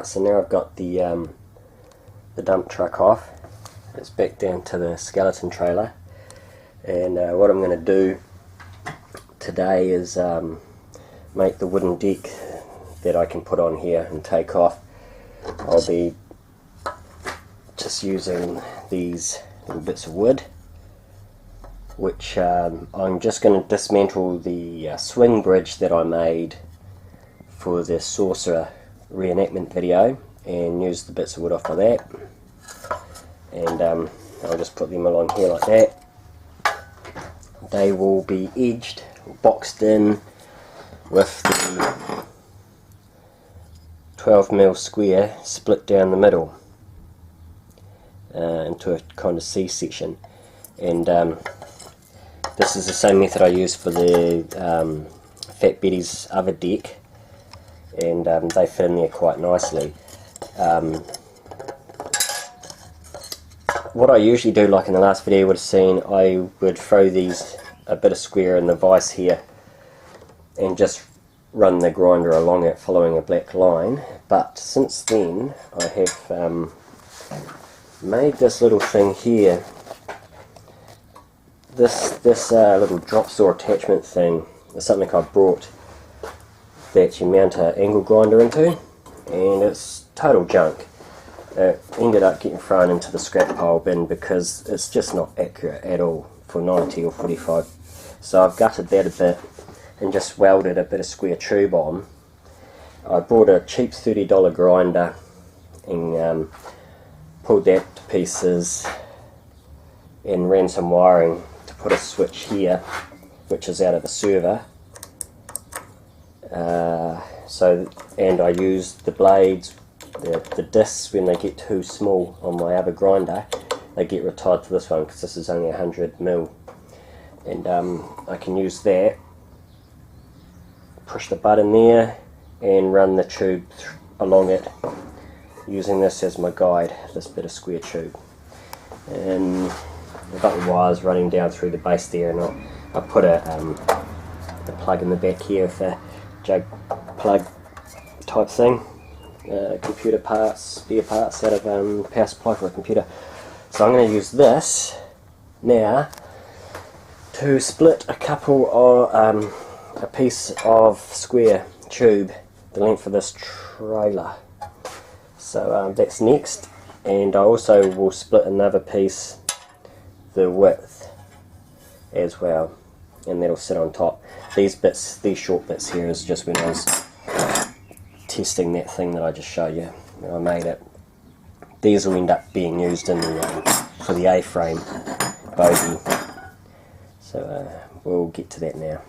Alright, so now I've got the dump truck off. It's back down to the skeleton trailer, and what I'm going to do today is make the wooden deck that I can put on here and take off. I'll be just using these little bits of wood, which I'm just going to dismantle the swing bridge that I made for the saucer reenactment video and use the bits of wood off of that, and I'll just put them along here like that. They will be edged, boxed in with the 12mm square split down the middle into a kind of C-section, and this is the same method I used for the FATBETTY's other deck, and they fit in there quite nicely. What I usually do, like in the last video you would have seen, I would throw these a bit of square in the vise here and just run the grinder along it following a black line, but since then I have made this little thing here. This little drop saw attachment thing is something I brought that you mount an angle grinder into, and it's total junk. It ended up getting thrown into the scrap pile bin because it's just not accurate at all for 90 or 45. So I've gutted that a bit and just welded a bit of square tube on. I bought a cheap $30 grinder and pulled that to pieces and ran some wiring to put a switch here, which is out of the server. And I used the blades, the discs, when they get too small on my other grinder, they get retired to this one because this is only 100mm, and I can use that, push the button there and run the tube along it using this as my guide, this bit of square tube. And I've got the wires running down through the base there, and I put a plug in the back here with a jug plug type thing, computer parts, spare parts out of power supply for a computer. So I'm going to use this now to split a piece of square tube the length of this trailer. So that's next, and I also will split another piece the width as well, and that'll sit on top. These bits, these short bits here, is just when I was testing that thing that I just showed you when I made it. These will end up being used in the for the A-frame bogey. So we'll get to that now.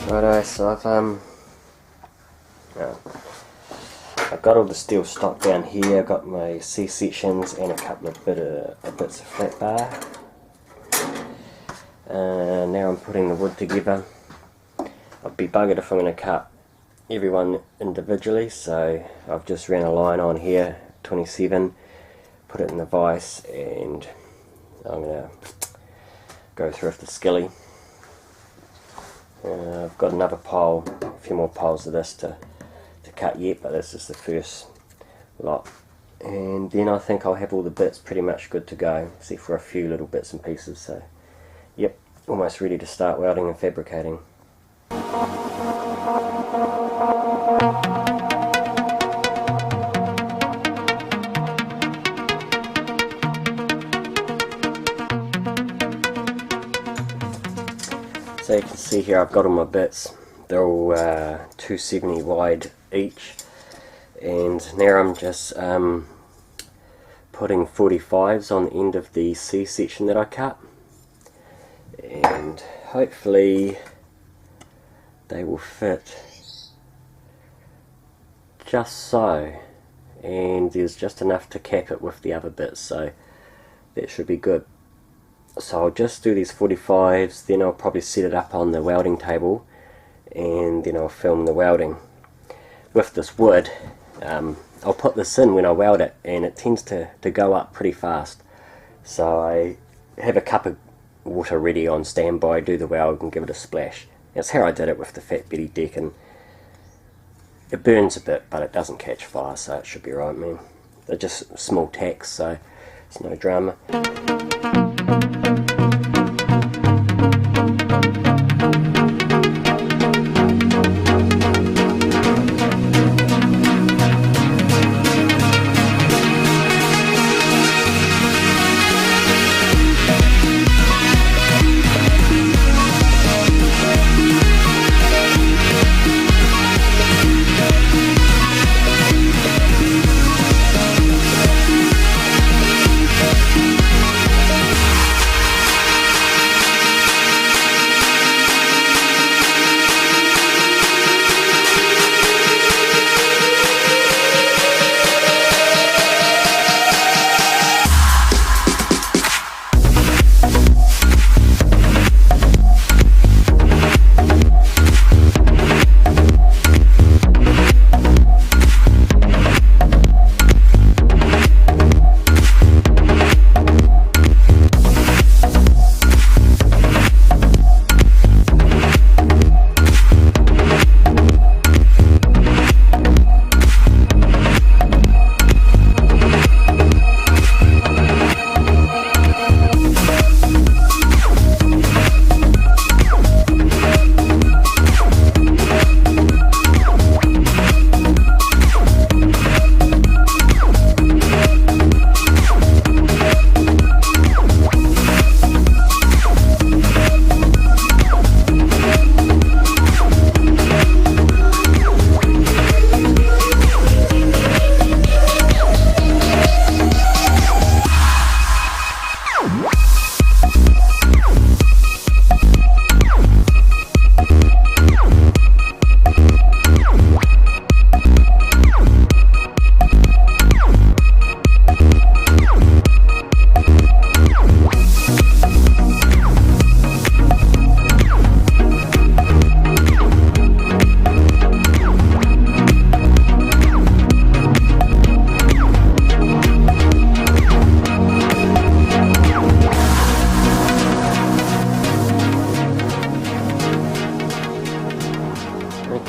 Righto, so I've got all the steel stock down here. I've got my C-sections and a couple of bits of flat bar. Now I'm putting the wood together. I'd be buggered if I'm going to cut everyone individually, so I've just ran a line on here, 27, put it in the vise, and I'm going to go through with the skilly. I've got another pile, a few more piles of this to cut yet, but this is the first lot. And then I think I'll have all the bits pretty much good to go, except for a few little bits and pieces. So, yep, almost ready to start welding and fabricating. see here, I've got all my bits. They're all 270 wide each, and now I'm just putting 45s on the end of the C section that I cut, and hopefully they will fit just so, and there's just enough to cap it with the other bits, so that should be good. So I'll just do these 45s, then I'll probably set it up on the welding table, and then I'll film the welding. With this wood, I'll put this in when I weld it, and it tends to go up pretty fast. So I have a cup of water ready on standby, do the weld and give it a splash. That's how I did it with the FATBETTY deck, and it burns a bit but it doesn't catch fire, so it should be right, man. They're just small tacks, so it's no drama.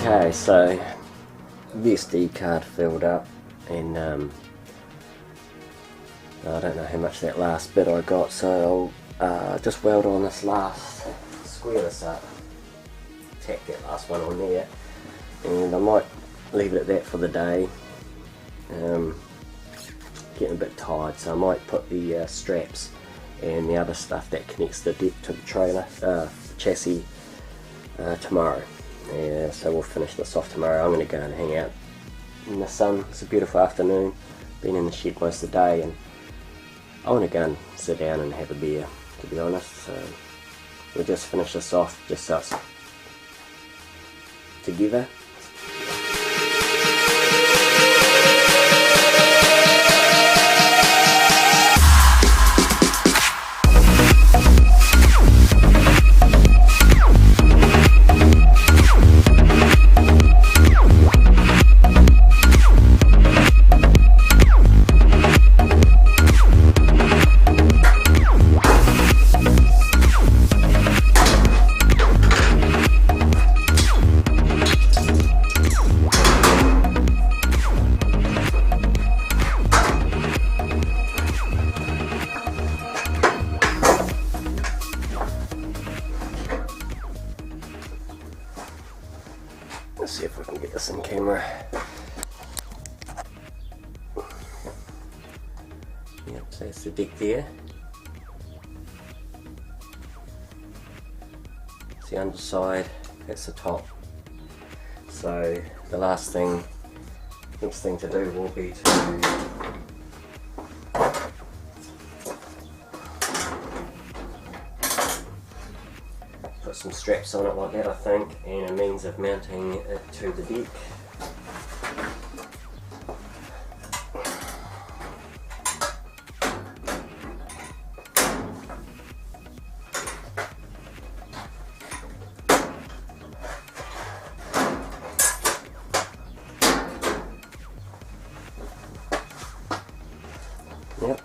Okay, so the SD card filled up, and I don't know how much that last bit I got, so I'll just weld on this last, square this up, tack that last one on there, and I might leave it at that for the day. Getting a bit tired, so I might put the straps and the other stuff that connects the deck to the trailer, chassis, tomorrow. Yeah, so we'll finish this off tomorrow. I'm going to go and hang out in the sun. It's a beautiful afternoon. Been in the shed most of the day, and I want to go and sit down and have a beer, to be honest. So we'll just finish this off just so it's together. Let's see if we can get this in camera. Yep, so that's the deck there. the underside, that's the top. So the next thing to do will be to put some straps on it like that, I think, and a means of mounting it to the deck. Yep.